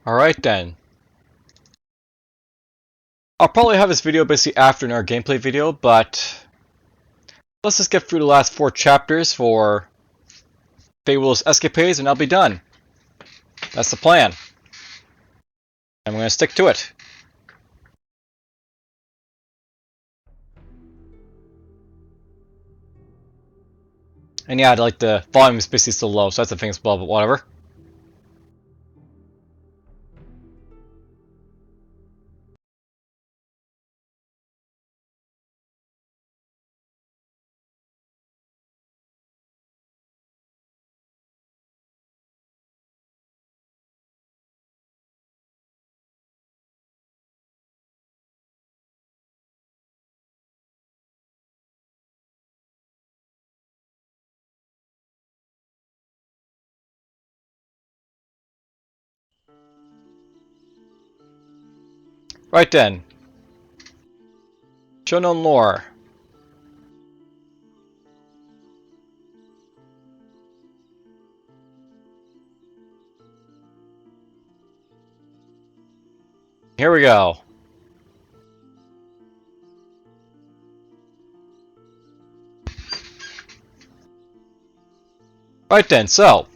Alright then. I'll probably have this video basically after our gameplay video, but let's just get through the last 4 chapters for Fay Willows escapades and I'll be done. That's the plan. I'm going to stick to it. And yeah, like the volume is basically still low, so that's the thing as well, but whatever. Right then. Shonen Lore. Here we go. Right then, so.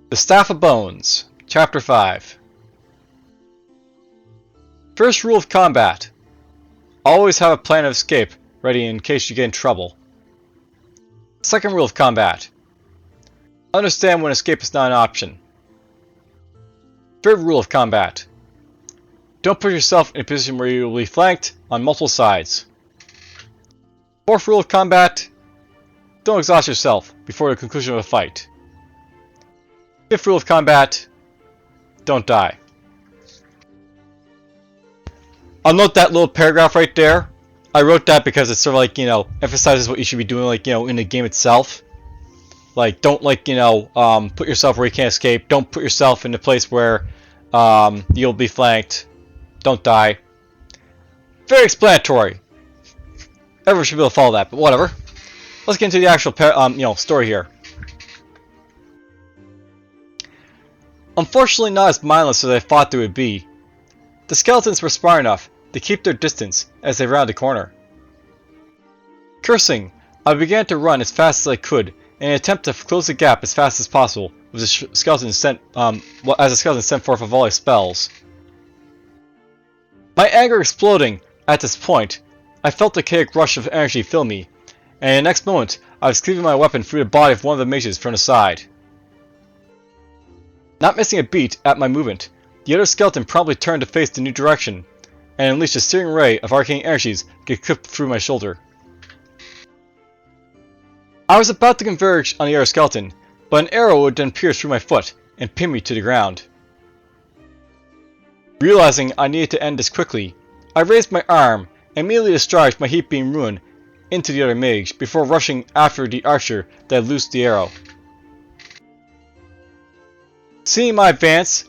The Staff of Bones, Chapter 5. First rule of combat. Always have a plan of escape ready in case you get in trouble. Second rule of combat. Understand when escape is not an option. Third rule of combat. Don't put yourself in a position where you will be flanked on multiple sides. Fourth rule of combat. Don't exhaust yourself before the conclusion of a fight. Fifth rule of combat. Don't die. I'll note that little paragraph right there. I wrote that because it's sort of like, emphasizes what you should be doing, like, in the game itself. Like, don't, like, put yourself where you can't escape. Don't put yourself in a place where you'll be flanked. Don't die. Very explanatory. Everyone should be able to follow that, but whatever. Let's get into the actual, story here. Unfortunately, not as mindless as I thought they would be. The skeletons were smart enough to keep their distance as they rounded the corner. Cursing, I began to run as fast as I could in an attempt to close the gap as fast as possible with the skeleton sent forth a volley of spells. My anger exploding at this point, I felt a chaotic rush of energy fill me, and in the next moment I was cleaving my weapon through the body of one of the mages from the side. Not missing a beat at my movement, the other skeleton promptly turned to face the new direction, and unleashed a searing ray of arcane energies get clipped through my shoulder. I was about to converge on the other skeleton, but an arrow would then pierce through my foot and pin me to the ground. Realizing I needed to end this quickly, I raised my arm and immediately discharged my heat beam rune into the other mage before rushing after the archer that had loosed the arrow. Seeing my advance,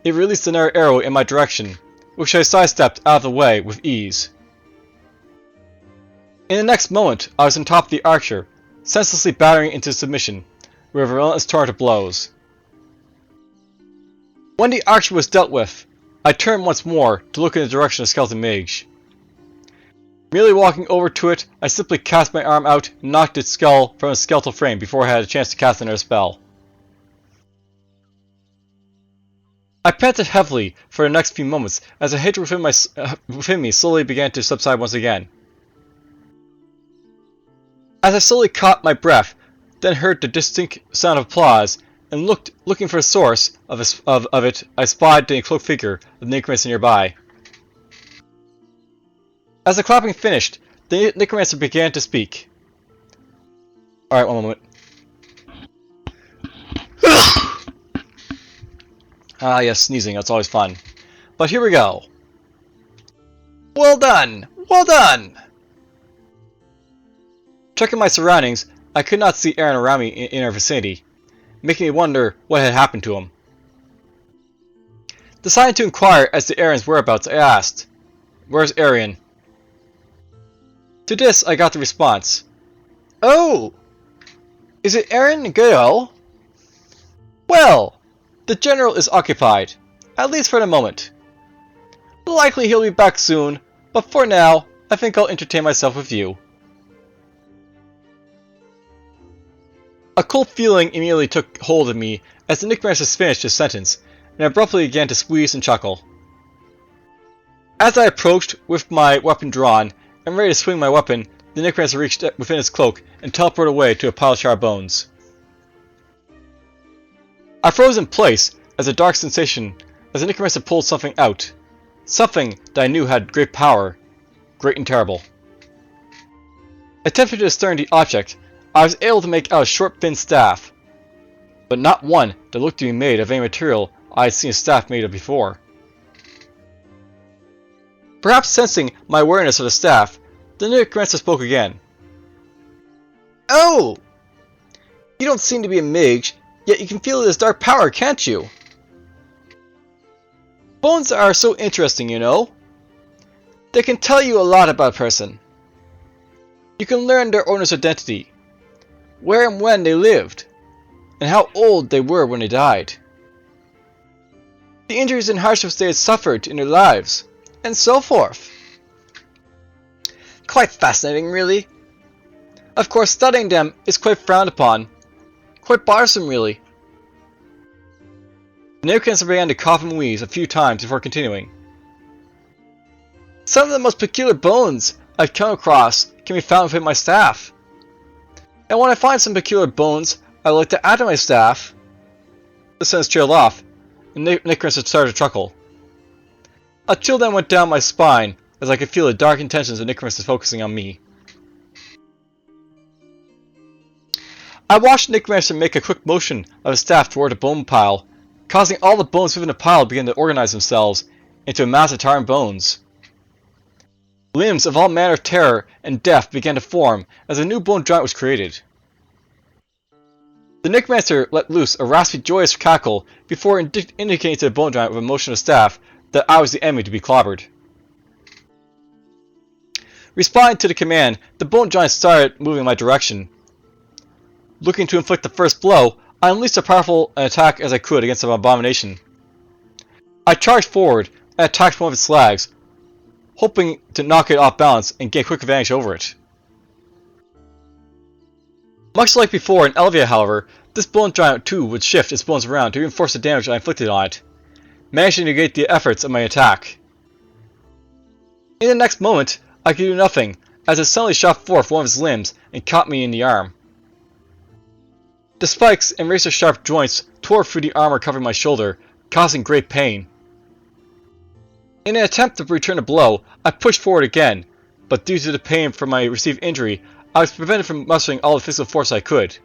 it released another arrow in my direction, which I sidestepped out of the way with ease. In the next moment, I was on top of the archer, senselessly battering into submission, with a relentless torrent of blows. When the archer was dealt with, I turned once more to look in the direction of the skeleton mage. Merely walking over to it, I simply cast my arm out and knocked its skull from its skeletal frame before I had a chance to cast another spell. I panted heavily for the next few moments as the hatred within me slowly began to subside once again. As I slowly caught my breath, then heard the distinct sound of applause, and looking for the source of it, I spied the cloaked figure of the necromancer nearby. As the clapping finished, the necromancer began to speak. Alright, one moment. Ah, yes, sneezing, that's always fun. But here we go. Well done! Well done! Checking my surroundings, I could not see Aaron around me in our vicinity, making me wonder what had happened to him. Deciding to inquire as to Aaron's whereabouts, I asked, "Where's Arian?" To this, I got the response, "Oh! Is it Aaron Gael? Well, The general is occupied, at least for the moment. Likely he'll be back soon, but for now, I think I'll entertain myself with you. A cold feeling immediately took hold of me as the Necromancer finished his sentence, and abruptly began to squeeze and chuckle. As I approached, with my weapon drawn, and ready to swing my weapon, the Necromancer reached within his cloak and teleported away to a pile of charred bones. I froze in place as a dark sensation as the Necromancer pulled something out. Something that I knew had great power, great and terrible. Attempting to discern the object, I was able to make out a short thin staff, but not one that looked to be made of any material I had seen a staff made of before. Perhaps sensing my awareness of the staff, the Necromancer spoke again. "Oh! You don't seem to be a mage, yet you can feel this dark power, can't you? Bones are so interesting, you know. They can tell you a lot about a person. You can learn their owner's identity, where and when they lived, and how old they were when they died. The injuries and hardships they had suffered in their lives, and so forth. Quite fascinating, really. Of course, studying them is quite frowned upon. Quite bothersome, really." The Necromancer began to cough and wheeze a few times before continuing. "Some of the most peculiar bones I've come across can be found within my staff. And when I find some peculiar bones I like to add to my staff..." The sentence trailed off, and Necromancer started to chuckle. A chill then went down my spine as I could feel the dark intentions of Necromancer focusing on me. I watched Necromancer make a quick motion of his staff toward the bone pile, causing all the bones within the pile to begin to organize themselves into a mass of tarred bones. Limbs of all manner of terror and death began to form as a new bone giant was created. The Necromancer let loose a raspy, joyous cackle before indicating to the bone giant with a motion of staff that I was the enemy to be clobbered. Responding to the command, the bone giant started moving in my direction. Looking to inflict the first blow, I unleashed as powerful an attack as I could against the abomination. I charged forward and attacked one of its legs, hoping to knock it off balance and gain quick advantage over it. Much like before in Elvia, however, this bone giant too would shift its bones around to reinforce the damage I inflicted on it, managing to negate the efforts of my attack. In the next moment, I could do nothing, as it suddenly shot forth one of its limbs and caught me in the arm. The spikes and razor-sharp joints tore through the armor covering my shoulder, causing great pain. In an attempt to return the blow, I pushed forward again, but due to the pain from my received injury, I was prevented from mustering all the physical force I could.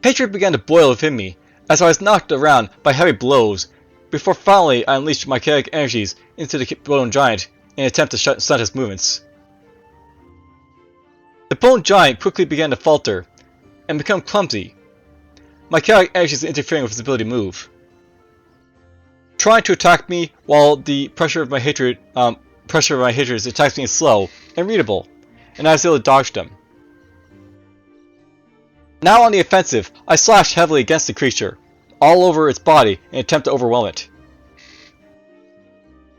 Hatred began to boil within me, as I was knocked around by heavy blows, before finally I unleashed my chaotic energies into the bone giant in an attempt to stunt his movements. The bone giant quickly began to falter, and become clumsy, my chaotic energies interfering with his ability to move. Trying to attack me while the pressure of my hatred attacks me is slow and readable, and I was able to dodge them. Now on the offensive, I slashed heavily against the creature, all over its body in an attempt to overwhelm it.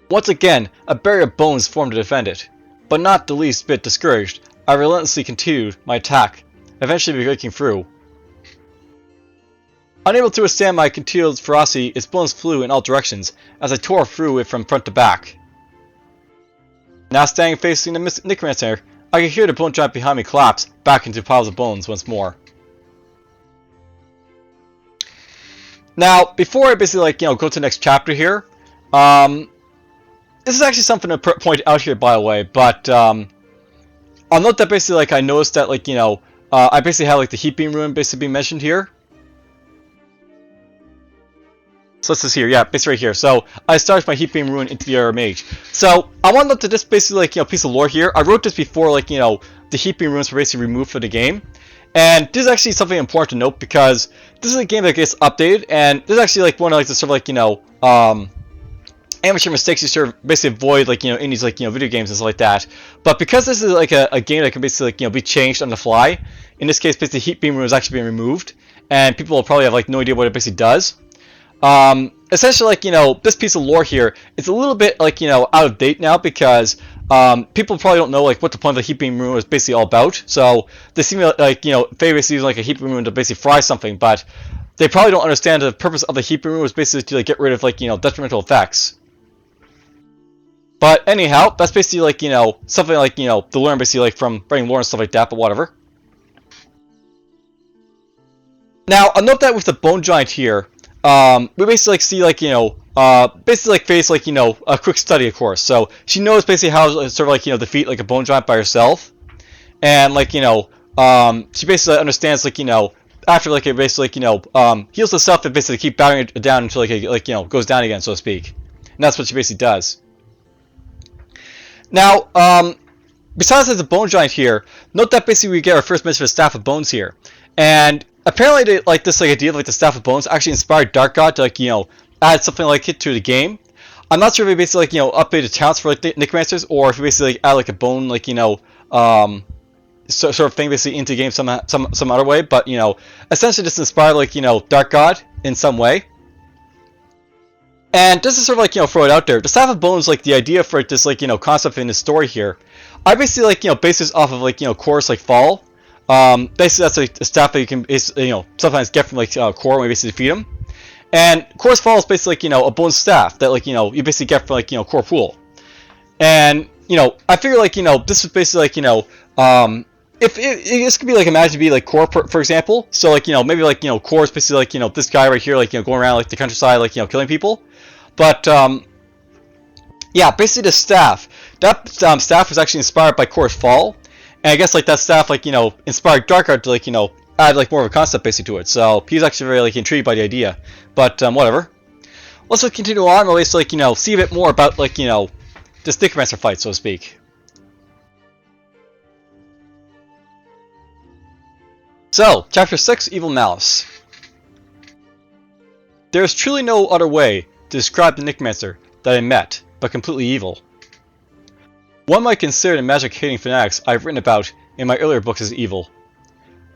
Once again, a barrier of bones formed to defend it, but not the least bit discouraged, I relentlessly continued my attack, eventually breaking through. Unable to withstand my continued ferocity, its bones flew in all directions as I tore through it from front to back. Now standing facing the Necromancer, I could hear the bone giant behind me collapse back into piles of bones once more. Now, before I basically go to the next chapter here, this is actually something to point out here, by the way, but I'll note that basically I noticed that I basically have the heat beam rune basically being mentioned here. So let's just here, yeah, basically right here. So I started my heat beam rune into the Air Mage. So I want to note that this basically piece of lore here. I wrote this before the heat beam runes were basically removed from the game. And this is actually something important to note because this is a game that gets updated, and this is actually one of the sort of amateur mistakes you sort of basically avoid in these video games and stuff like that. But because this is a game that can basically be changed on the fly, in this case basically heat beam rune is actually being removed, and people will probably have like no idea what it basically does. Essentially, like, this piece of lore here is a little bit like, out of date now, because people probably don't know like what the point of the heat beam rune is basically all about. So they seem like, Fay basically using like a heat beam rune to basically fry something, but they probably don't understand the purpose of the heat beam rune was basically to like get rid of like, detrimental effects. But anyhow, that's basically like, something like, the learn basically like from writing lore and stuff like that, but whatever. Now, I'll note that with the Bone Giant here, we basically like see like, basically like face like, a quick study, of course. So she knows basically how to sort of like, defeat like a Bone Giant by herself. And like, she basically understands like, after like it basically like, heals herself and basically keep battering it down until like it goes down again, so to speak. And that's what she basically does. Now, besides there's a Bone Giant here, note that basically we get our first mention of Staff of Bones here. And apparently, like this like idea of like the Staff of Bones actually inspired Dark God to like add something like it to the game. I'm not sure if we basically like updated talents for like the Necromancers, or if we basically like add like a bone like sort of thing basically into the game some other way. But essentially just inspired like Dark God in some way. And just to sort of like throw it out there, the Staff of Bones, like the idea for this like concept in the story here, I basically like base this off of like Chorus like Fall. Basically that's like a staff that you can sometimes get from like Core when you basically defeat him. And Chorus Fall is basically like a bone staff that like you basically get from like Core Pool. And I figure like this is basically like if this could be like imagined to be like Core for example. So like maybe like Core is basically like this guy right here like going around like the countryside like killing people. But yeah, basically the staff, that staff was actually inspired by Chorus Fall. And I guess like that staff like inspired Dark God to like add like more of a concept basically to it. So he's actually very like intrigued by the idea. But whatever. Let's just continue on, or at least like see a bit more about like this Necromancer fight, so to speak. So, Chapter 6, Evil Malice. There is truly no other way to describe the Necromancer that I met, but completely evil. One might consider the magic-hating fanatics I've written about in my earlier books as evil.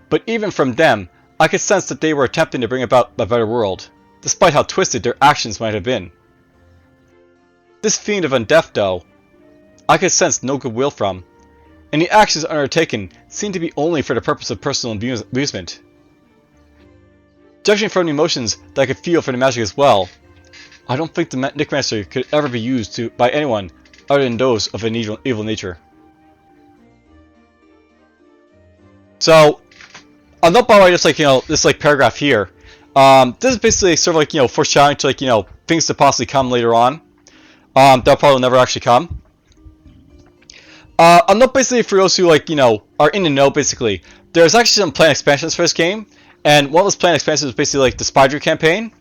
But even from them, I could sense that they were attempting to bring about a better world, despite how twisted their actions might have been. This fiend of undeath, though, I could sense no goodwill from, and the actions undertaken seemed to be only for the purpose of personal amusement. Judging from the emotions that I could feel for the magic as well, I don't think the Necromancer could ever be used by anyone other than those of an evil nature. So, I'll note by the way, just like this like paragraph here. This is basically sort of like foreshadowing to like things to possibly come later on. That'll probably never actually come. I'll note basically for those who like are in the know basically, there's actually some planned expansions for this game, and one of those planned expansions is basically like the Spydry campaign.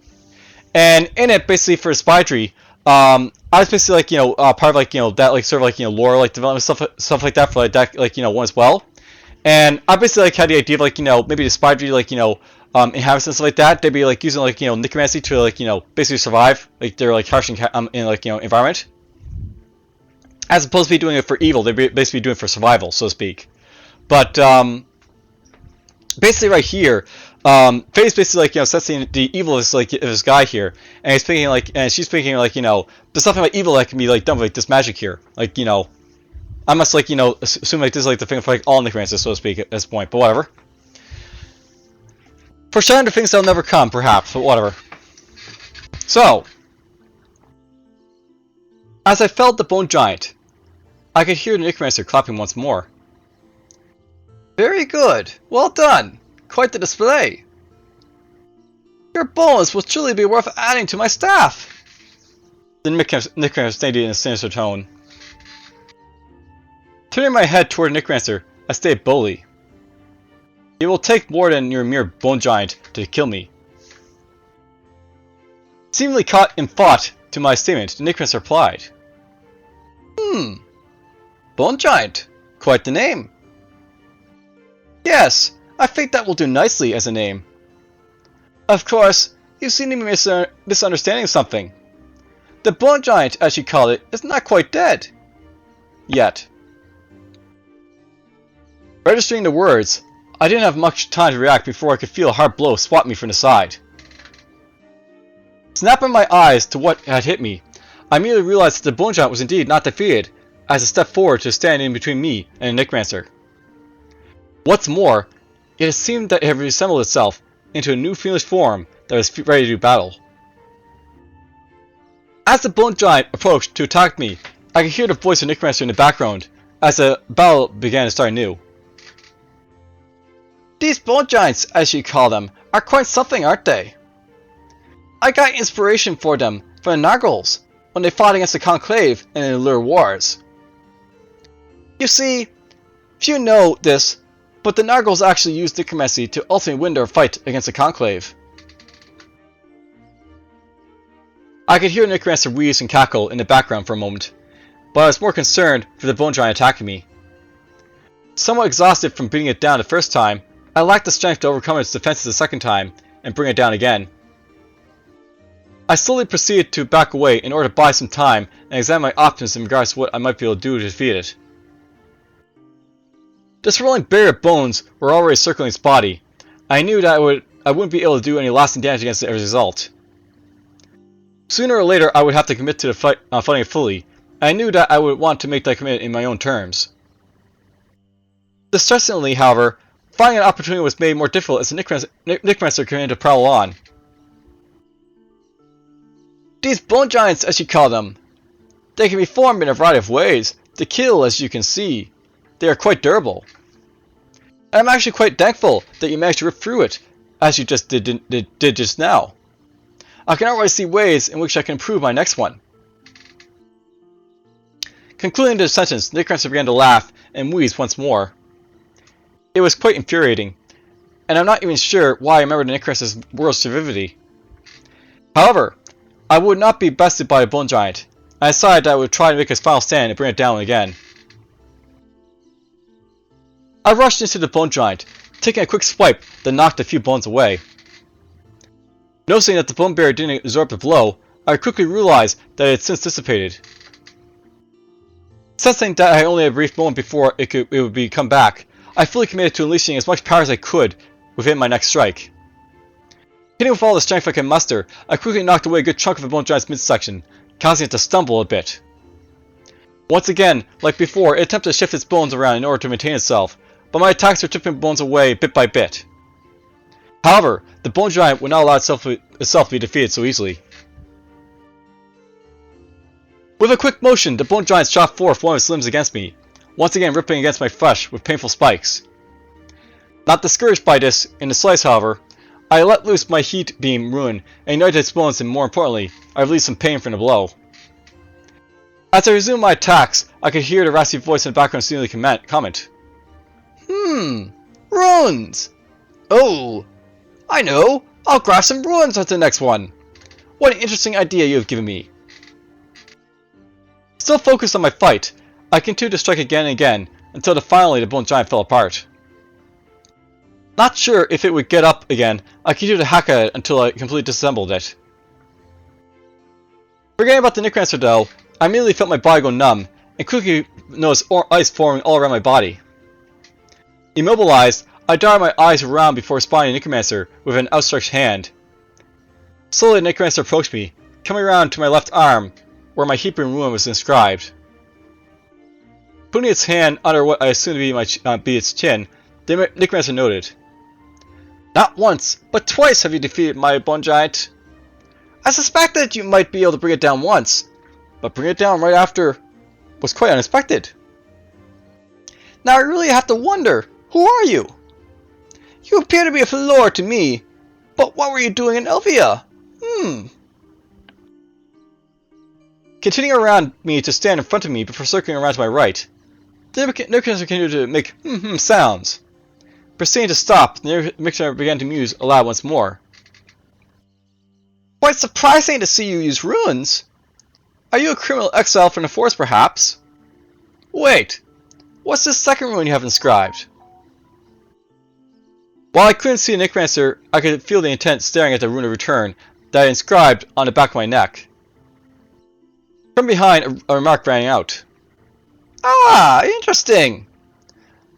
And in it, basically for Spydry, I was basically like part of like that like sort of like lore like development stuff like that for like that like one as well. And I basically like had the idea of like maybe the Spydry like inhabitants and stuff like that, they'd be like using like necromancy to like basically survive like their like harsh in like environment, as opposed to be doing it for evil. They'd be basically doing it for survival, so to speak. But basically right here, Faye's basically like sensing the evil of this guy here, and he's thinking like, and she's thinking like there's something about evil that can be like done with like this magic here, like I must like assume like this is like the thing for like all necromancers, so to speak, at this point, but whatever. Foreshadowing to things that'll never come, perhaps, but whatever. So, as I felled the Bone Giant, I could hear the Necromancer clapping once more. Very good, well done, quite the display. Your bones will truly be worth adding to my staff. The Necromancer stated in a sinister tone. Turning my head toward the Necromancer, I stated boldly. It will take more than your mere Bone Giant to kill me. Seemingly caught in thought to my statement, the Necromancer replied. Bone Giant, quite the name. Yes, I think that will do nicely as a name. Of course, you seem to be misunderstanding something. The Bone Giant, as you call it, is not quite dead. Yet. Registering the words, I didn't have much time to react before I could feel a hard blow swat me from the side. Snapping my eyes to what had hit me, I immediately realized that the bone giant was indeed not defeated, as it stepped forward to stand in between me and the Necromancer. What's more, it seemed that it had reassembled itself into a new fiendish form that was ready to do battle. As the bone giant approached to attack me, I could hear the voice of Necromancer in the background as the battle began to start anew. These bone giants, as you call them, are quite something, aren't they? I got inspiration for them from the Nargles when they fought against the Conclave in the Lure Wars. You see, few know this, but the Nargles actually used necromancy to ultimately win their fight against the Conclave. I could hear Necromancer wheeze and cackle in the background for a moment, but I was more concerned for the bone giant attacking me. Somewhat exhausted from beating it down the first time, I lacked the strength to overcome its defenses the second time and bring it down again. I slowly proceeded to back away in order to buy some time and examine my options in regards to what I might be able to do to defeat it. The swirling barrier of bones were already circling its body. I knew that I wouldn't be able to do any lasting damage against it as a result. Sooner or later I would have to commit to the fighting it fully, and I knew that I would want to make that commitment in my own terms. Distressingly, however, finding an opportunity was made more difficult as the Necromancer continued to prowl on. These bone giants, as you call them, they can be formed in a variety of ways to kill, as you can see. They are quite durable. And I'm actually quite thankful that you managed to rip through it, as you just did just now. I can already see ways in which I can improve my next one. Concluding the sentence, Necromancer began to laugh and wheeze once more. It was quite infuriating, and I'm not even sure why I remembered the Necromancer's words to vividly. However, I would not be bested by a bone giant. I decided that I would try to make his final stand and bring it down again. I rushed into the bone giant, taking a quick swipe that knocked a few bones away. Noticing that the bone barrier didn't absorb the blow, I quickly realized that it had since dissipated. Sensing that I only had a brief moment before it would come back, I fully committed to unleashing as much power as I could within my next strike. Hitting with all the strength I could muster, I quickly knocked away a good chunk of the bone giant's midsection, causing it to stumble a bit. Once again, like before, it attempted to shift its bones around in order to maintain itself, but my attacks were chipping bones away bit by bit. However, the bone giant would not allow itself to be defeated so easily. With a quick motion, the bone giant shot forth one of its limbs against me, once again ripping against my flesh with painful spikes. Not discouraged by this in the slice, however, I let loose my heat beam rune and ignited its bones, and more importantly, I released some pain from the blow. As I resumed my attacks, I could hear the raspy voice in the background seemingly comment. Runes! Oh, I know! I'll grab some runes at the next one! What an interesting idea you have given me! Still focused on my fight, I continued to strike again and again, until finally the bone giant fell apart. Not sure if it would get up again, I continued to hack at it until I completely disassembled it. Forgetting about the Necromancer though, I immediately felt my body go numb, and quickly noticed ice forming all around my body. Immobilized, I darted my eyes around before responding to Necromancer with an outstretched hand. Slowly the Necromancer approached me, coming around to my left arm, where my heat beam rune was inscribed. Putting its hand under what I assumed to be its chin, the Necromancer noted, "Not once, but twice have you defeated my bone giant. I suspected you might be able to bring it down once, but bring it down right after was quite unexpected. Now I really have to wonder, who are you? You appear to be a familiar to me, but what were you doing in Elvia? Continuing around me to stand in front of me before circling around to my right, the Necromancer continued to make sounds. Proceeding to stop, the Necromancer began to muse aloud once more. Quite surprising to see you use runes. Are you a criminal exile from the forest, perhaps? Wait, what's this second rune you have inscribed? While I couldn't see the Necromancer, I could feel the intent staring at the rune of return that I inscribed on the back of my neck. From behind, a remark rang out. Ah, interesting!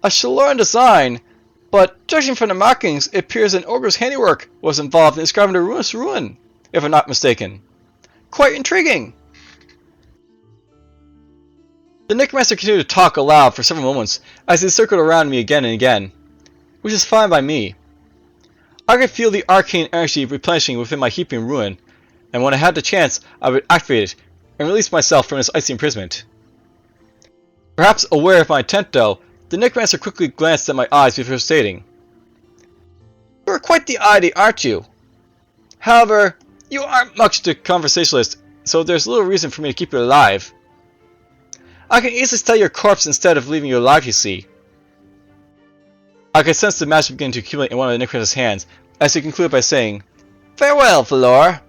A Shaloran design, but judging from the markings, it appears an ogre's handiwork was involved in describing the ruinous ruin, if I'm not mistaken. Quite intriguing! The necromancer continued to talk aloud for several moments as he circled around me again and again, which is fine by me. I could feel the arcane energy replenishing within my heaping ruin, and when I had the chance, I would activate it and release myself from this icy imprisonment. Perhaps aware of my intent, though, the necromancer quickly glanced at my eyes before stating, "You are quite the oddity, aren't you? However, you aren't much to conversationalist, so there's little reason for me to keep you alive. I can easily study your corpse instead of leaving you alive, you see." I could sense the magic beginning to accumulate in one of the necromancer's hands, as he concluded by saying, "Farewell, Valor."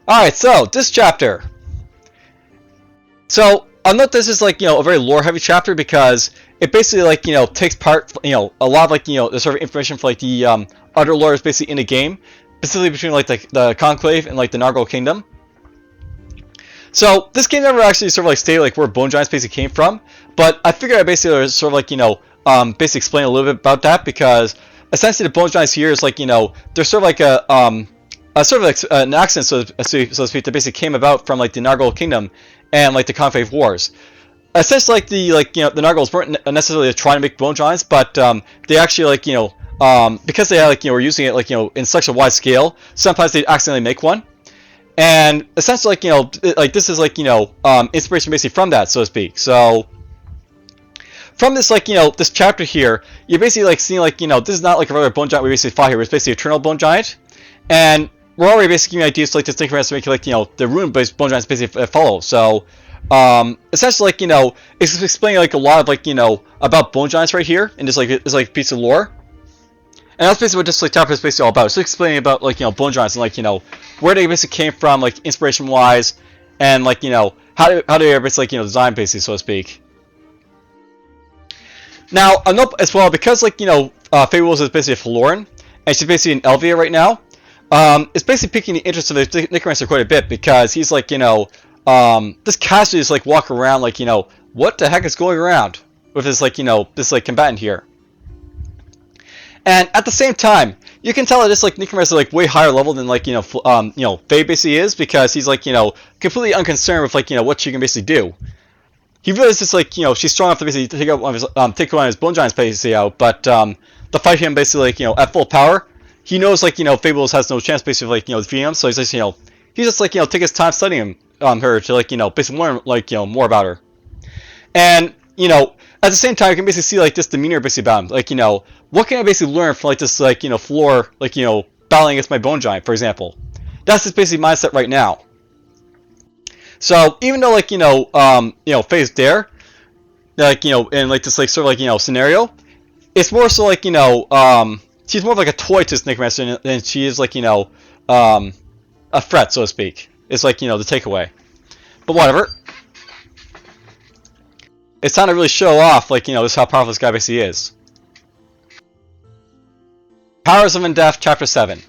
Alright, so, this chapter. So, I'll note this is like, a very lore-heavy chapter because it basically, like, takes part, a lot of, like, the sort of information for, like, the, other lore is basically in the game, specifically between, like, the Conclave and, like, the Nargol Kingdom. So, this game never actually sort of, like, stated, like, where Bone Giants basically came from, but I figured I basically sort of, like, basically explain a little bit about that because, essentially, the Bone Giants here is, like, they're sort of like a sort of like an accident, so to speak, that basically came about from, like, the Nargol Kingdom and, like, the Conclave Wars. Essentially, like, the Nargols weren't necessarily trying to make Bone Giants, but they actually, like, because they had, like, were using it, like, in such a wide scale, sometimes they'd accidentally make one. And essentially, like, this is, like, inspiration basically from that, so to speak. So, from this, like, this chapter here, you're basically, like, seeing, like, this is not, like, a regular Bone Giant we basically fought here, it's basically Eternal Bone Giant. And we're already basically giving ideas to, like, this necromancer to make, like, the rune-based Bone Giants basically follow. So, essentially, like, it's explaining, like, a lot of, like, about Bone Giants right here, in this piece of lore. And that's basically what this, like, chapter is basically all about. It's explaining about, like, Bone Giants and, like, where they basically came from, like, inspiration-wise, and, like, how they are basically, like, designed, basically, so to speak. Now, a note as well, because, like, Fay Willows is basically a Florin, and she's basically in Elvia right now, it's basically piquing the interest of the necromancer quite a bit, because he's, like, just casually just, like, walk around, like, what the heck is going around with this, like, this, like, combatant here. And at the same time, you can tell that this, like, necromancer is, like, way higher level than, like, Fay basically is, because he's, like, completely unconcerned with, like, what she can basically do. He realizes, like, she's strong enough to basically take one of his Bone Giants basically out, but to fight him basically, like, at full power, he knows, like, Fay Willows has no chance basically of, like, defeating him, so he's just, he's just, like, take his time studying her to, like, basically learn, like, more about her. And, at the same time, you can basically see, like, this demeanor basically about him, like, what can I basically learn from, like, this, like, floor, like, battling against my Bone Giant, for example. That's his basically mindset right now. So, even though, like, Fay's there, like, in, like, this, like, sort of, like, scenario, it's more so, like, she's more of, like, a toy to this necromancer than she is, like, a threat, so to speak. It's, like, the takeaway. But whatever. It's time to really show off, like, this how powerful this guy basically is. Powers of Undeath, Chapter 7.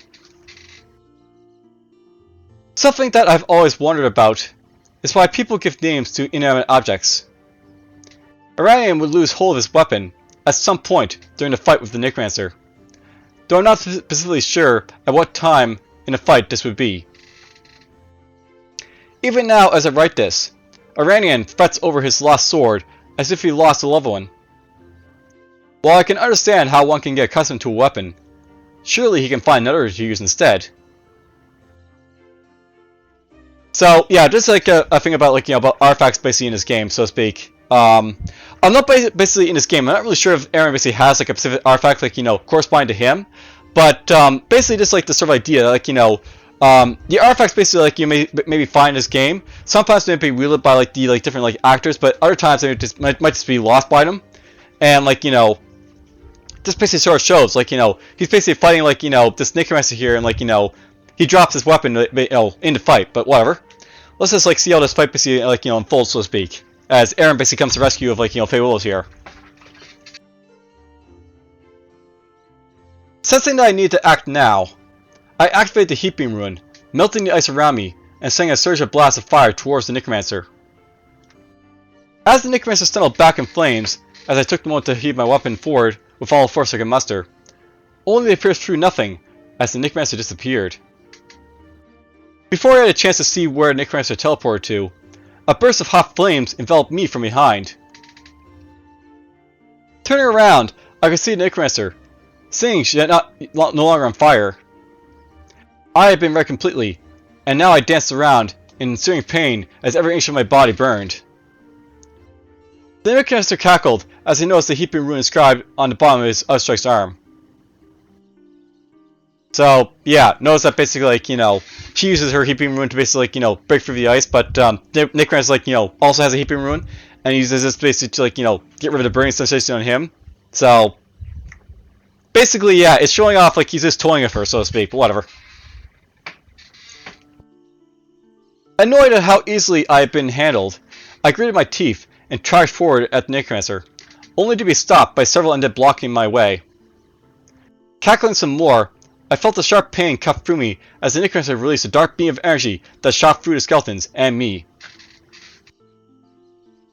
Something that I've always wondered about is why people give names to inanimate objects. Orion would lose hold of his weapon at some point during the fight with the necromancer, though I'm not specifically sure at what time in the fight this would be. Even now, as I write this, Iranian frets over his lost sword as if he lost a loved one. While I can understand how one can get accustomed to a weapon, surely he can find another to use instead. So yeah, just like a thing about, like, about artifacts basically in this game, so to speak. I'm not basically in this game. I'm not really sure if Aaron basically has, like, a specific artifact, like, corresponding to him, but basically just, like, the sort of idea, like, the artifacts basically, like, you may maybe find in this game. Sometimes they may be wielded by, like, the, like, different, like, actors, but other times they might just be lost by them, and, like, this basically sort of shows, like, he's basically fighting, like, this necromancer here, and, like, he drops his weapon, in the fight, but whatever. Let's just, like, see how this fight basically, like, unfolds, so to speak, as Aaron basically comes to the rescue of, like, Fay Willows here. Sensing that I need to act now, I activate the heaping rune, melting the ice around me, and sending a surge of blasts of fire towards the necromancer. As the necromancer stumbled back in flames, as I took the moment to heave my weapon forward with all the force I could muster. Only they pierced through nothing, as the Necromancer disappeared. Before I had a chance to see where the Necromancer teleported to, a burst of hot flames enveloped me from behind. Turning around, I could see the Necromancer, seeing she had no longer on fire. I had been wrecked completely, and now I danced around in searing pain as every inch of my body burned. The Necromancer cackled as he noticed the heaping rune inscribed on the bottom of his outstretched arm. So, yeah, notice that basically, like, she uses her heaping rune to basically, like, break through the ice, but Necromancer, like, also has a heaping rune, and he uses this basically to, like, get rid of the burning sensation on him. So, basically, yeah, it's showing off like he's just toying with her, so to speak, but whatever. Annoyed at how easily I had been handled, I gritted my teeth and charged forward at the Necromancer, only to be stopped by several undead blocking my way. Cackling some more, I felt a sharp pain cut through me as the Necromancer released a dark beam of energy that shot through the skeletons and me.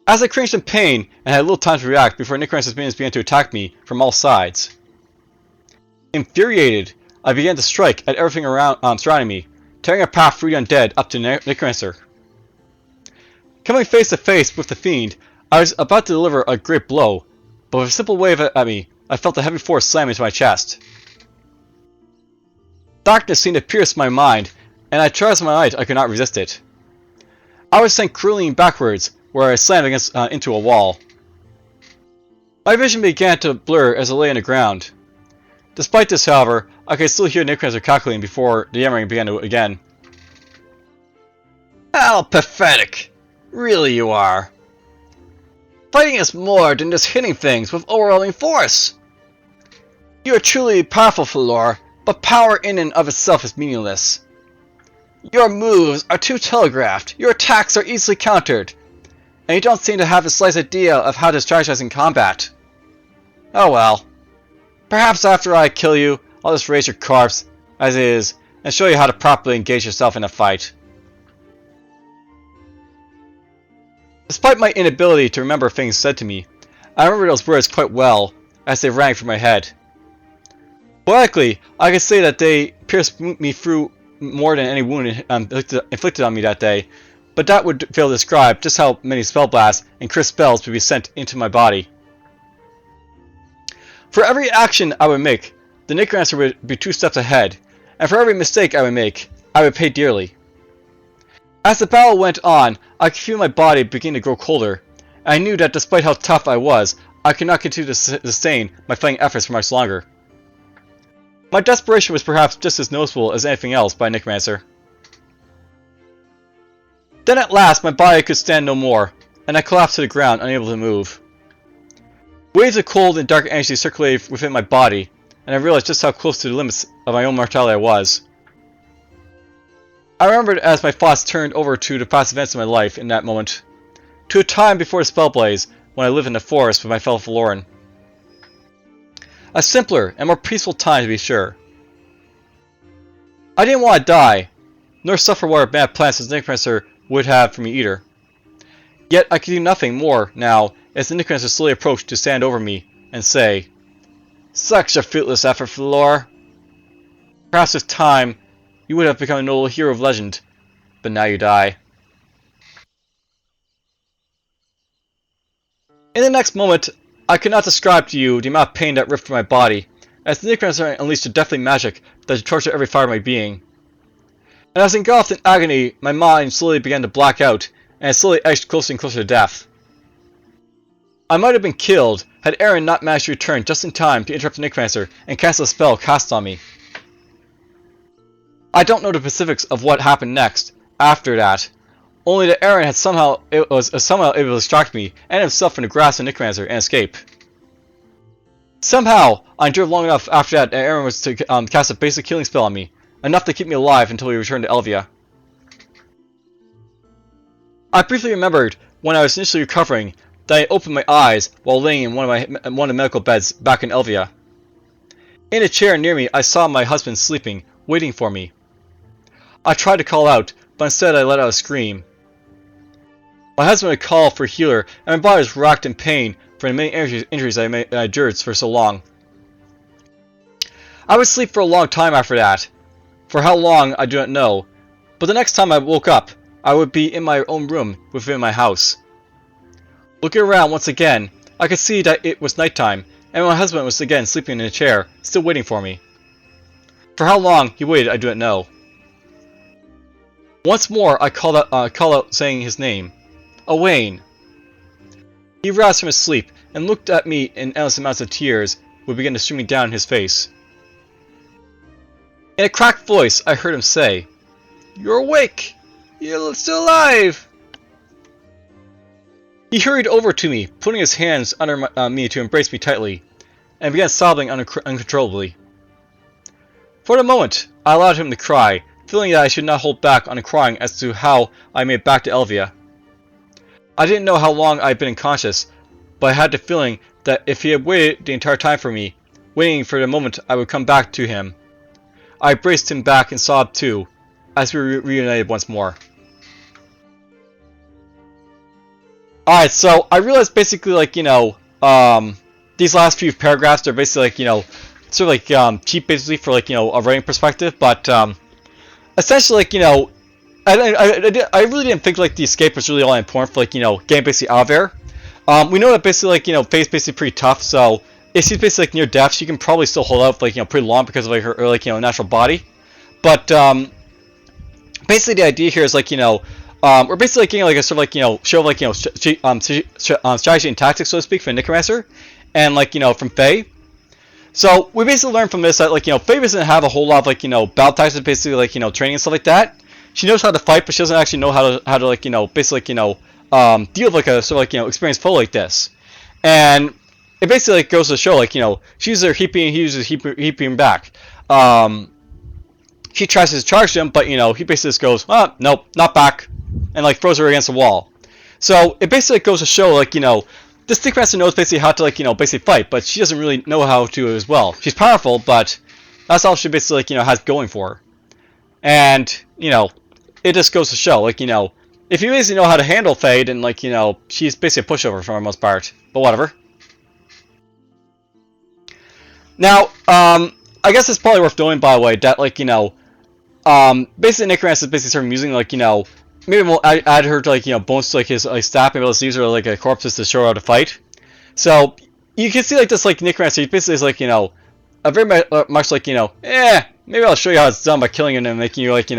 As I cringed in pain and had little time to react before Necromancer's minions began to attack me from all sides. Infuriated, I began to strike at everything surrounding me, tearing a path through the undead up to Necromancer. Coming face to face with the fiend, I was about to deliver a great blow, but with a simple wave at me, I felt a heavy force slam into my chest. Darkness seemed to pierce my mind, and I tried as my might I could not resist it. I was sent curling backwards, where I slammed into a wall. My vision began to blur as I lay on the ground. Despite this, however, I could still hear Necromancer cackling before the yammering began again. How pathetic! Really you are. Fighting is more than just hitting things with overwhelming force. You are truly powerful, Lore, but power in and of itself is meaningless. Your moves are too telegraphed, your attacks are easily countered, and you don't seem to have the slightest idea of how to strategize in combat. Oh well. Perhaps after I kill you, I'll just raise your corpse, as is, and show you how to properly engage yourself in a fight. Despite my inability to remember things said to me, I remember those words quite well, as they rang through my head. Poetically, I could say that they pierced me through more than any wound inflicted on me that day, but that would fail to describe just how many spell blasts and crisp spells would be sent into my body. For every action I would make, the Necromancer would be 2 steps ahead, and for every mistake I would make, I would pay dearly. As the battle went on, I could feel my body begin to grow colder, and I knew that despite how tough I was, I could not continue to sustain my fighting efforts for much longer. My desperation was perhaps just as noticeable as anything else by Necromancer. Then at last my body could stand no more, and I collapsed to the ground, unable to move. Waves of cold and dark energy circulated within my body, and I realized just how close to the limits of my own mortality I was. I remembered as my thoughts turned over to the past events of my life in that moment, to a time before the Spellblaze, when I lived in the forest with my fellow Faloran. A simpler and more peaceful time, to be sure. I didn't want to die, nor suffer what bad plans as Necromancer would have for me either. Yet I could do nothing more now as the Necromancer slowly approached to stand over me and say, "Such a fruitless effort, Lore. Perhaps with time you would have become a noble hero of legend, but now you die." In the next moment, I could not describe to you the amount of pain that ripped through my body, as the Necromancer unleashed a deathly magic that tortured every fibre of my being. And as engulfed in agony, my mind slowly began to black out, and slowly edged closer and closer to death. I might have been killed had Aaron not managed to return just in time to interrupt the Necromancer and cancel a spell cast on me. I don't know the specifics of what happened next, after that, only that Aaron had somehow able to distract me and himself from the grasp of the Necromancer and escape. Somehow, I endured long enough after that Aaron was to cast a basic killing spell on me, enough to keep me alive until we returned to Elvia. I briefly remembered, when I was initially recovering, that I opened my eyes while laying in one of the medical beds back in Elvia. In a chair near me, I saw my husband sleeping, waiting for me. I tried to call out, but instead I let out a scream. My husband would call for a healer, and my body was racked in pain for the many injuries I endured for so long. I would sleep for a long time after that. For how long, I do not know, but the next time I woke up, I would be in my own room within my house. Looking around once again, I could see that it was nighttime, and my husband was again sleeping in a chair, still waiting for me. For how long he waited, I do not know. Once more, I called out saying his name. Owain. He roused from his sleep, and looked at me in endless amounts of tears would begin to streaming down his face. In a cracked voice, I heard him say, "You're awake! You're still alive!" He hurried over to me, putting his hands under me to embrace me tightly, and began sobbing uncontrollably. For the moment, I allowed him to cry, feeling that I should not hold back on crying as to how I made it back to Elvia. I didn't know how long I had been unconscious, but I had the feeling that if he had waited the entire time for me, waiting for the moment I would come back to him, I braced him back and sobbed too, as we reunited once more. Alright, so I realized basically, like, these last few paragraphs are basically, like, sort of like cheap basically for, like, a writing perspective, but essentially, like, I really didn't think, like, the escape was really all important for, like, getting basically out of there. We know that basically, like, Faye's basically pretty tough, so if she's basically, like, near death, she can probably still hold out, like, pretty long because of, like, her, like, natural body. But, basically the idea here is, like, we're basically, like, getting, like, a sort of, like, show of, like, strategy and tactics, so to speak, for Necromancer, and, like, from Faye. So, we basically learned from this that, like, Faye doesn't have a whole lot of, like, battle tactics, basically, like, training and stuff like that. She knows how to fight, but she doesn't actually know how to like, basically, deal with, like, a sort of, like, experienced foe like this. And it basically, like, goes to show, like, she uses her heaping, he uses heaping back. She tries to charge him, but, he basically just goes, "Ah, nope, not back," and, like, throws her against the wall. So, it basically goes to show, like, this Necromancer knows basically how to, like, basically fight, but she doesn't really know how to as well. She's powerful, but that's all she basically, like, has going for her. And, it just goes to show, like, if you basically know how to handle Faye, then, like, she's basically a pushover for the most part. But whatever. Now, I guess it's probably worth knowing, by the way, that, like, basically Necromancer is basically sort of using, like, maybe we'll add her to, like, bonus to, like, his like, staff, maybe let's use her, like, a corpses to show her how to fight. So, you can see, like, this, like, Necromancer, he basically is, like, a very much, like, maybe I'll show you how it's done by killing him and making you, like,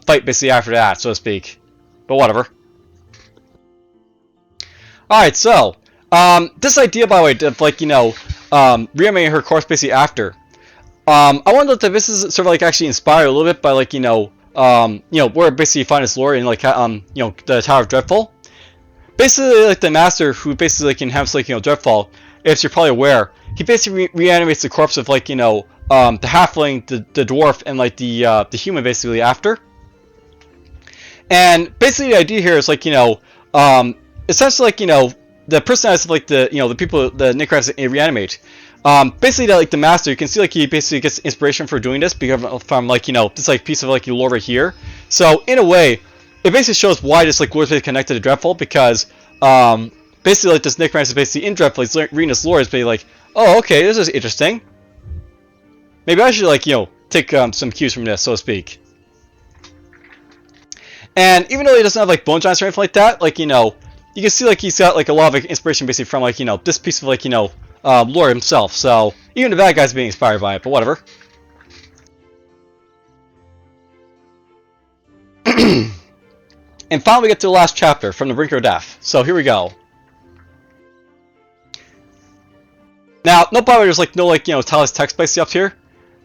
fight basically after that, so to speak. But whatever. Alright, so, this idea, by the way, of, like, reanimating her corpse basically after. I wonder if this is sort of, like, actually inspired a little bit by, like, where basically you find this lore in, like, the Tower of Dreadfall. Basically, like, the master who basically, like, inhabits, like, Dreadfall, if you're probably aware, he basically reanimates the corpse of, like, the halfling, the dwarf, and, like, the human basically after. And basically the idea here is, like, essentially, like, the personalities of, like, the people, the Necromancer reanimate. Basically, that, like, the master, you can see, like, he basically gets inspiration for doing this because from, like, this, like, piece of, like, lore right here. So, in a way, it basically shows why this, like, lore is connected to Dreadfall, because, basically, like, this Necromancer is basically in Dreadfall, he's reading this lore, is basically like, oh, okay, this is interesting. Maybe I should, like, take, some cues from this, so to speak. And even though he doesn't have, like, bone giants or anything like that, like, you can see, like, he's got, like, a lot of, like, inspiration basically from, like, this piece of, like, lore himself. So even the bad guy's being inspired by it, but whatever. And finally we get to the last chapter, From the Brink of Death. So here we go. Now, no bother, there's, like, no, like, Talis text basically up here.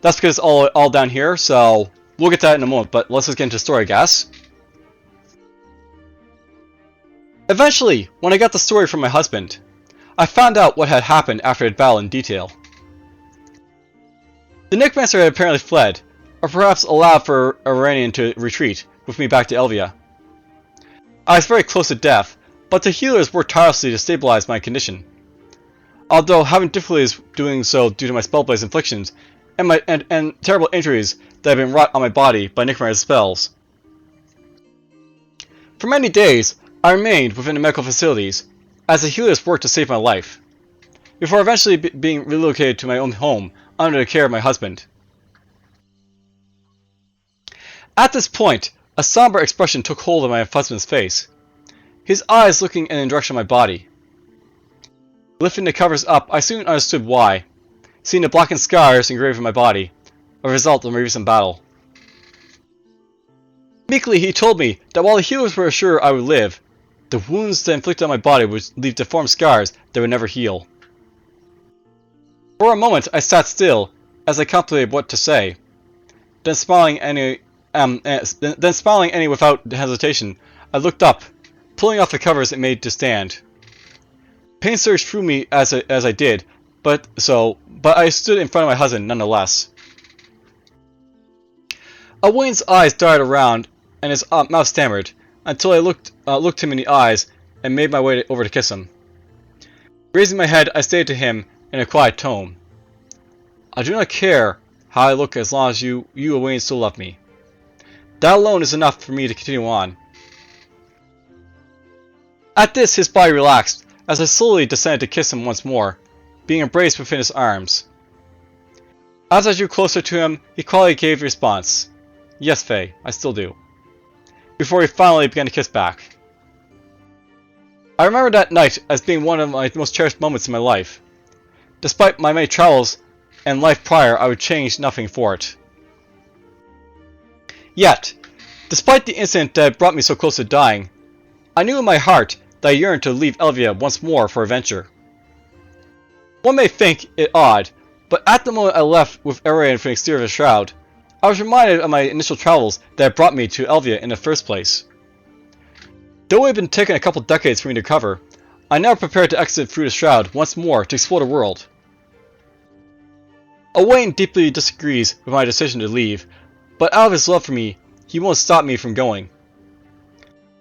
That's because it's all down here, so we'll get to that in a moment, but let's just get into the story, I guess. Eventually, when I got the story from my husband, I found out what had happened after the battle in detail. The Necromancer had apparently fled, or perhaps allowed for Iranian to retreat with me back to Elvia. I was very close to death, but the healers worked tirelessly to stabilize my condition. Although having difficulties doing so due to my spell-based inflictions and terrible injuries that had been wrought on my body by Necromancer's spells. For many days, I remained within the medical facilities, as the healers worked to save my life, before eventually being relocated to my own home under the care of my husband. At this point, a somber expression took hold of my husband's face, his eyes looking in the direction of my body. Lifting the covers up, I soon understood why, seeing the blackened scars engraved on my body, a result of my recent battle. Meekly, he told me that while the healers were sure I would live, the wounds that inflicted on my body would leave deformed scars that would never heal. For a moment, I sat still as I contemplated what to say. Then smiling any without hesitation, I looked up, pulling off the covers it made to stand. Pain surged through me as I did, but I stood in front of my husband nonetheless. Owain's eyes darted around, and his mouth stammered, until I looked him in the eyes and made my way over to kiss him. Raising my head, I stated to him in a quiet tone, "I do not care how I look as long as you Owain, still love me. That alone is enough for me to continue on." At this, his body relaxed, as I slowly descended to kiss him once more, being embraced within his arms. As I drew closer to him, he quietly gave a response, "Yes, Fay, I still do," before he finally began to kiss back. I remember that night as being one of my most cherished moments in my life. Despite my many travels and life prior, I would change nothing for it. Yet, despite the incident that had brought me so close to dying, I knew in my heart that I yearned to leave Elvia once more for adventure. One may think it odd, but at the moment I left with Arian from the exterior of the shroud, I was reminded of my initial travels that had brought me to Elvia in the first place. Though it had been taking a couple decades for me to recover, I now prepared to exit through the shroud once more to explore the world. Owain deeply disagrees with my decision to leave, but out of his love for me, he won't stop me from going.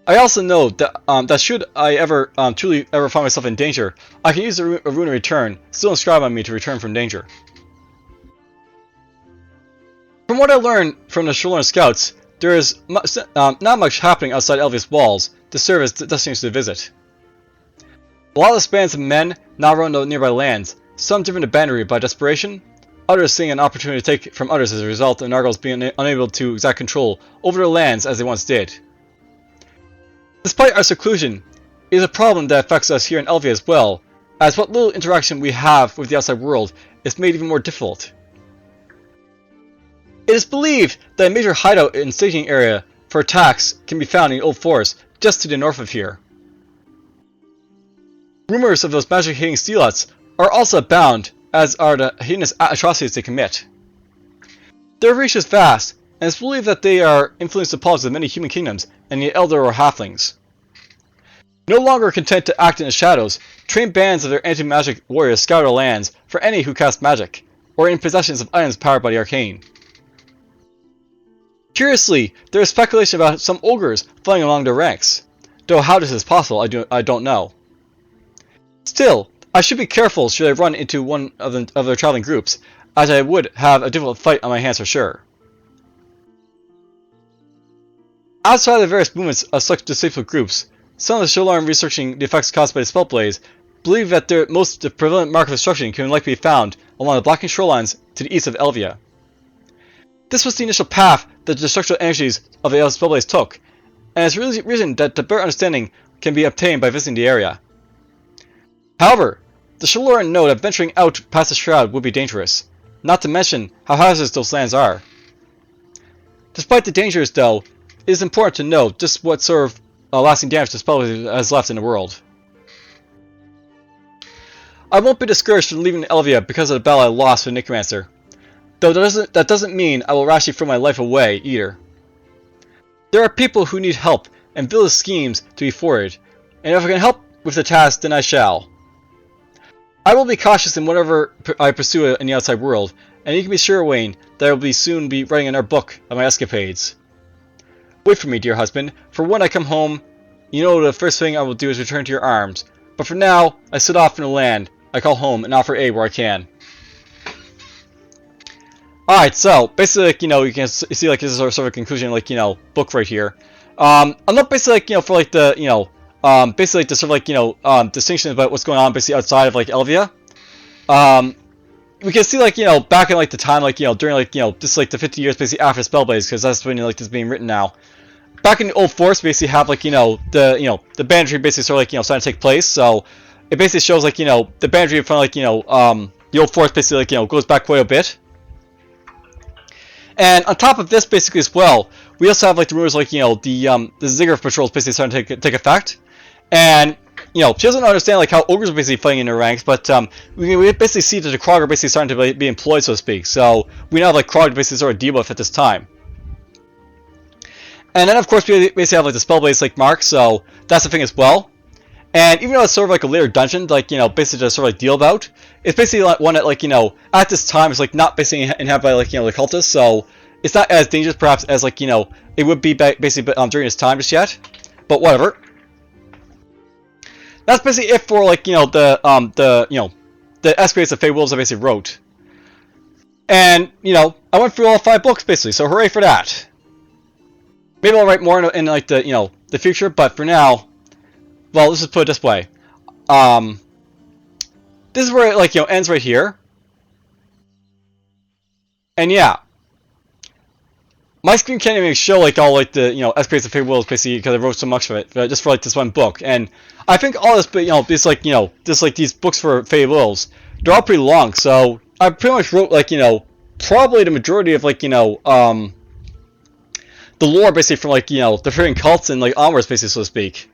I also know that should I ever truly find myself in danger, I can use a rune of return still inscribed on me to return from danger. From what I learned from the Shoreline Scouts, there is not much happening outside Elvia's walls to serve as destinations to visit. A lot of the bands of men now roam the nearby lands, some driven to banditry by desperation, others seeing an opportunity to take from others as a result of Nargles being unable to exact control over their lands as they once did. Despite our seclusion, it is a problem that affects us here in Elvia as well, as what little interaction we have with the outside world is made even more difficult. It is believed that a major hideout and staging area for attacks can be found in the Old Forest just to the north of here. Rumors of those magic-hating steelets are also abound, as are the heinous atrocities they commit. Their reach is vast, and it's believed that they are influenced the politics of many human kingdoms and the elder or halflings. No longer content to act in the shadows, trained bands of their anti-magic warriors scour the lands for any who cast magic, or in possessions of items powered by the arcane. Curiously, there is speculation about some ogres flying along their ranks, though how this is possible I don't know. Still, I should be careful should I run into one of their traveling groups, as I would have a difficult fight on my hands for sure. Outside of the various movements of such deceitful groups, some of the Shoreline researching the effects caused by the spell blaze believe that the prevalent mark of destruction can likely be found along the blackened shorelines to the east of Elvia. This was the initial path that the destructive energies of the spell blaze took, and it's really reason that the better understanding can be obtained by visiting the area. However, the Shoreline know that venturing out past the shroud would be dangerous, not to mention how hazardous those lands are. Despite the dangers, though, it is important to know just what sort of lasting damage the spell has left in the world. I won't be discouraged from leaving Elvia because of the battle I lost with Necromancer, though that doesn't mean I will rashly throw my life away either. There are people who need help and village schemes to be forwarded, and if I can help with the task, then I shall. I will be cautious in whatever I pursue in the outside world, and you can be sure, Wayne, that I will soon be writing another book of my escapades. Wait for me, dear husband, for when I come home, you know the first thing I will do is return to your arms, but for now, I sit off in the land I call home and offer aid where I can. Alright, so, basically, like, you can see, like, this is sort of a conclusion, like, book right here. I'm not basically, like, for, like, the, basically like, to sort of like, distinction about what's going on basically outside of like Elvia. We can see like, back in like the time, like, during like, just like the 50 years basically after Spellblaze, because that's when like this is being written now. Back in the old forest, basically have like, the banditry basically sort of like, starting to take place. So it basically shows like, the banditry in front of like, the old forest basically like, goes back quite a bit. And on top of this, basically as well, we also have like the rumors like, the Ziggurat patrols basically starting to take effect. And she doesn't understand like how ogres are basically fighting in their ranks, but we basically see that the Krog are basically starting to be employed, so to speak. So we now have like Krog to basically sort of deal with at this time. And then of course we basically have like the Spellblaze like mark, so that's the thing as well. And even though it's sort of like a later dungeon, like basically to sort of like deal about, it's basically like one that like at this time is like not basically inhabited by like the cultists, so it's not as dangerous perhaps as like it would be basically during this time just yet. But whatever. That's basically it for like the escapades that Fay Willows I basically wrote. And I went through all 5 books basically, so hooray for that. Maybe I'll write more in like the the future, but for now, well, let's just put it this way. This is where it like ends right here. And yeah, my screen can't even show like all like the escapades of Fay Willows basically because I wrote so much of it just for like this one book. And I think all this, but this like just like these books for Fay Willows, they're all pretty long. So I pretty much wrote like probably the majority of like the lore basically from like the different cults and like onwards basically, so to speak.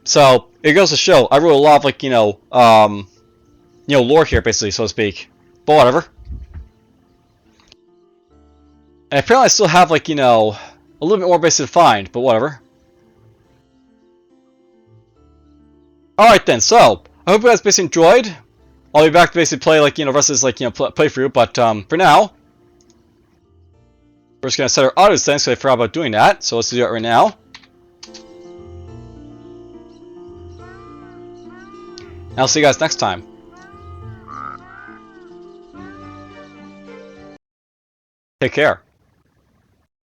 So it goes to show I wrote a lot of like lore here basically, so to speak. But whatever. And apparently I still have like a little bit more basically to find, but whatever. Alright then, so I hope you guys basically enjoyed. I'll be back to basically play like the rest of this like playthrough, but for now we're just gonna set our auto settings because I forgot about doing that, so let's do that right now. And I'll see you guys next time. Take care.